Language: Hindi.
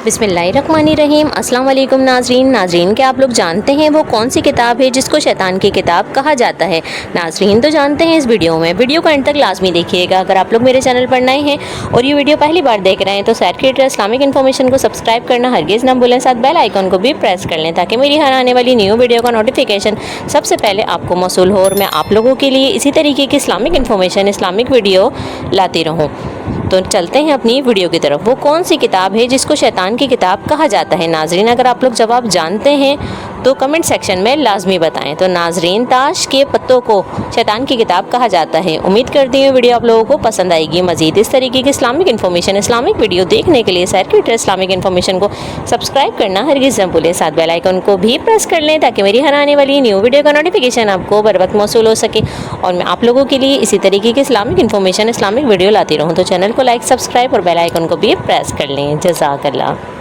बिस्मिल्लाहिर्रहमानिर्रहीम। अस्सलाम वालेकुम नाजरीन क्या आप लोग जानते हैं वो कौन सी किताब है जिसको शैतान की किताब कहा जाता है? नाजरीन तो जानते हैं इस वीडियो को एंड तक लाजमी देखिएगा। अगर आप लोग मेरे चैनल पर नए हैं और ये वीडियो पहली बार देख रहे हैं तो सैर क्रिएटर इस्लामिक इन्फॉर्मेशन को सब्सक्राइब करना हरगिज़ ना भूलें, साथ बेल आइकन को भी प्रेस कर लें ताकि मेरी हर आने वाली न्यू वीडियो का नोटिफिकेशन सबसे पहले आपको मौसूल हो और मैं आप लोगों के लिए इसी तरीके की इस्लामिक इन्फॉर्मेशन, इस्लामिक वीडियो लाती रहूँ। तो चलते हैं अपनी वीडियो की तरफ। वो कौन सी किताब है जिसको शैतान की किताब कहा जाता है? नाजरीन अगर आप लोग जवाब जानते हैं तो कमेंट सेक्शन में लाजमी बताएं। तो नाजरीन, ताश के पत्तों को शैतान की किताब कहा जाता है। उम्मीद करती हूँ वीडियो आप लोगों को पसंद आएगी। मजीद इस तरीके की इस्लामिक इन्फॉर्मेशन, इस्लामिक वीडियो देखने के लिए सैर क्रिएटर इस्लामिक इन्फॉर्मेशन को सब्सक्राइब करना हरगिज़ न भूलें, साथ बेल आइकन को भी प्रेस कर लें ताकि मेरी हर आने वाली न्यू वीडियो का नोटिफिकेशन आपको बर वक्त मौसूल हो सके और मैं आप लोगों के लिए इसी तरीके की इस्लामिक इन्फॉर्मेशन, इस्लामिक वीडियो लाती रहूँ। तो चैनल को लाइक, सब्सक्राइब और बेल आइकन को भी प्रेस कर लें। जज़ाकल्लाह।